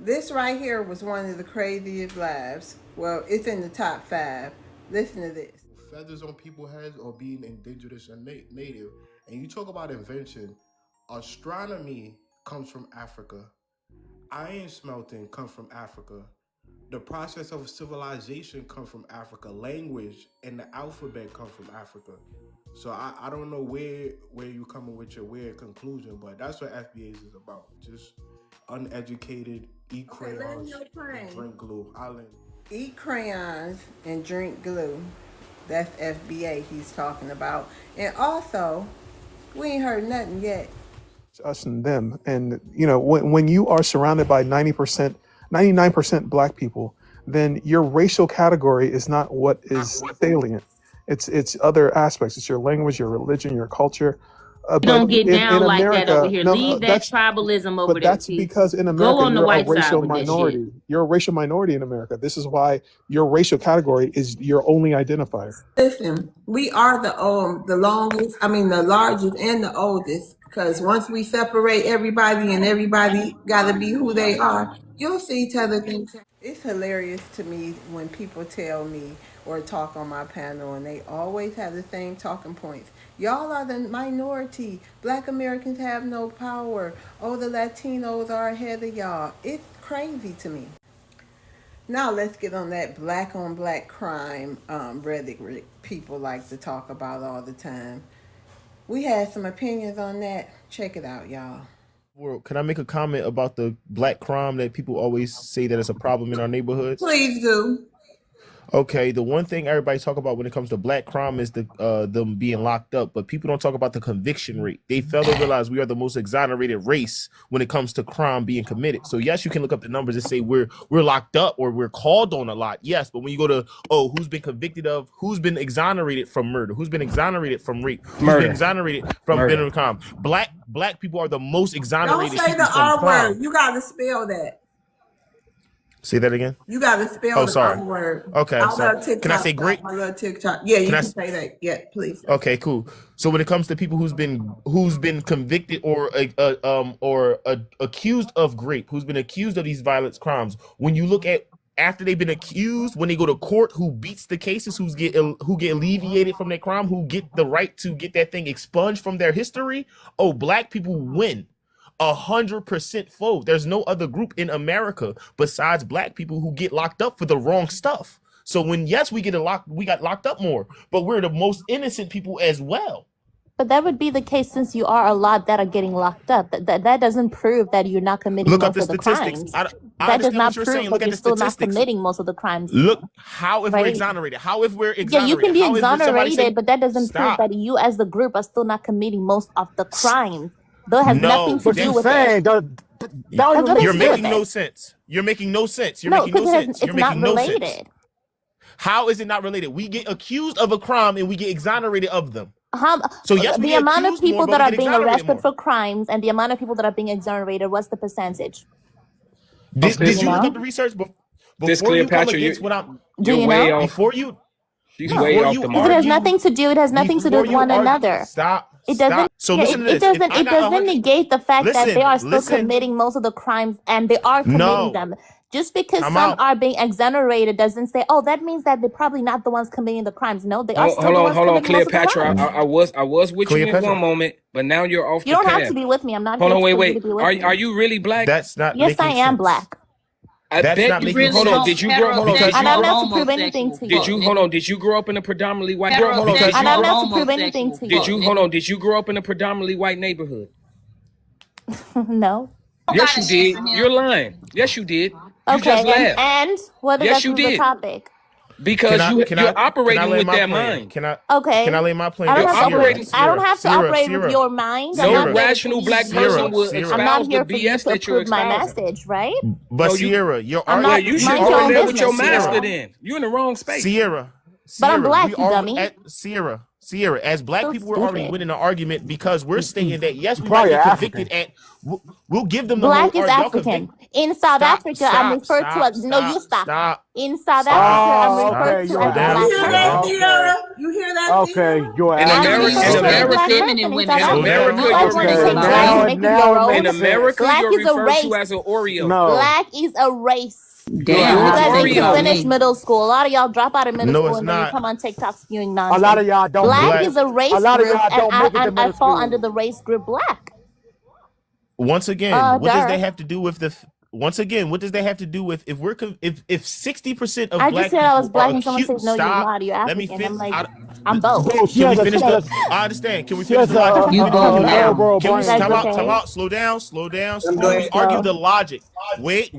This right here was one of the craziest lives. Well, it's in the top 5. Listen to this. Feathers on people's heads or being indigenous and native. And you talk about invention. Astronomy comes from Africa. Iron smelting comes from Africa. The process of civilization comes from Africa. Language and the alphabet come from Africa. So I don't know where you coming with your weird conclusion, but that's what FBA is about. Just uneducated, eat crayons, and drink glue. Eat crayons and drink glue. That's FBA he's talking about. And also, we ain't heard nothing yet. It's us and them. And, you know, when you are surrounded by 90%, 99% black people, then your racial category is not what is salient. It's other aspects. It's your language, your religion, your culture. Don't get down in like America, that over here. no, Leave that that's tribalism over but there. that's because in America Go on the you're a white side racial with this shit. minority. You're a racial minority in America. This is why your racial category is your only identifier. Listen, we are the longest, the largest and the oldest. Because once we separate everybody and everybody got to be who they are, you'll see each other things. It's hilarious to me when people tell me or talk on my panel and they always have the same talking points. Y'all are the minority. Black Americans have no power. Oh, the Latinos are ahead of y'all. It's crazy to me. Now let's get on that black on black crime rhetoric people like to talk about all the time. We had some opinions on that. Check it out, y'all. Well, can I make a comment about the black crime that people always say that it's a problem in our neighborhoods? Please do. Okay, the one thing everybody talk about when it comes to black crime is them being locked up, but people don't talk about the conviction rate. They fail to realize we are the most exonerated race when it comes to crime being committed. So yes, you can look up the numbers and say we're locked up or we're called on a lot. Yes, but when you go to who's been convicted of, who's been exonerated from murder, who's been exonerated from rape, who's been exonerated from violent crime. Black people are the most exonerated. Don't say the R word. You gotta spell that. Say that again. You got to spell the R word. Okay, sorry. Can I say great? My little TikTok. Yeah, you can say that. Yeah, please. Okay, cool. So when it comes to people who's been convicted or accused of rape, who's been accused of these violent crimes, when you look at after they've been accused, when they go to court, who beats the cases, who get alleviated from their crime, who get the right to get that thing expunged from their history, black people win. 100% full. There's no other group in America besides black people who get locked up for the wrong stuff. So we got locked up more, but we're the most innocent people as well. But that would be the case since you are a lot that are getting locked up. That doesn't prove that you're not committing most of the crimes. That does not prove that you're still not committing most of the crimes. Look, how if we're exonerated? How if we're exonerated? Yeah, you can be exonerated, but that doesn't prove that you as the group are still not committing most of the crimes. That has nothing to do with it. You're making no sense. You're making no sense. You're making no sense. It's not related. How is it not related? We get accused of a crime and we get exonerated of them. So yes, the amount of people that are being arrested for crimes and the amount of people that are being exonerated, what's the percentage? Did you look up the research before you come against what I'm? Do you know? Before you. She's way off the mark. It has nothing to do. It has nothing to do with one another. Stop. It doesn't. So listen to this. It doesn't negate the fact that they are still committing most of the crimes, and they are committing them. Just because some are being exonerated doesn't say, that means that they're probably not the ones committing the crimes. No, they are still the ones committing Cleopatra. most of the crimes. I was with you in one moment, but now you're off the path. You don't have to be with me. I'm not. Hold on, wait. Are you really black? That's not. Yes, I am black. I bet you really. Hold on. Did you grow? Hold on. And I'm not to prove anything to you. Did you grow up in a predominantly white? And I'm not to prove anything to you. Did you grow up in a predominantly white neighborhood? No. Yes, you did. You're lying. Yes, you did. You just laughed. And what is the topic? Because you're operating with that mind. Can I lay my plane? I don't have to operate with your mind. No rational black person will espouse the BS that you're espousing. My message, right? But Sierra, you should go there with your master then. You're in the wrong space. Sierra. But I'm black, you dummy. Sierra, as black people, we're already winning the argument because we're stating that yes, we might get convicted at. We'll give them the black is African. In South Africa, I'm referred to as In South Africa, I'm Oh, referred okay. to You're as Slow a down. You black hear person. that, okay. Sierra? You hear that, Okay. Sierra? You're In I'm African America, referred in to as a American. black America, person in South Slow Africa. down. You guys want to Okay. take black and make it your Now own? in it makes sense. America, Black you're is a referred to race. as an Oreo. No. Black is a race. You're an Damn, You what guys you need think to about Oreo. finish me? middle school. A lot of y'all drop out of middle No, school it's and then you not. come on TikTok spewing A lot nonsense. of y'all don't make Black Black. is a it. A race lot of group, y'all and don't make it to I middle fall under school. the race group black. Once again, what does Duh. that have to do with the? Once again, what does that have to do with if we're if 60% of I just black said I was people are black, and someone acute? says, "No, you're Stop. not. You're Let me African." I'm finish. like, I'm both. Bro, Can we finish the? I understand. Can we she finish has the logic? Can we You finish the both logic? now. cerebral Can we You guys brain. time okay? out? Slow down. Them Can we boys argue go. the logic? Wait.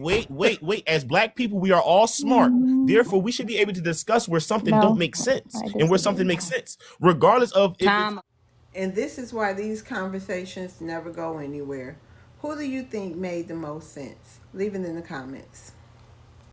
As black people, we are all smart. Therefore, we should be able to discuss where something don't No, make sense I and where disagree. something makes sense, regardless of if it's. Time. And this is why these conversations never go anywhere. Who do you think made the most sense? Leave it in the comments.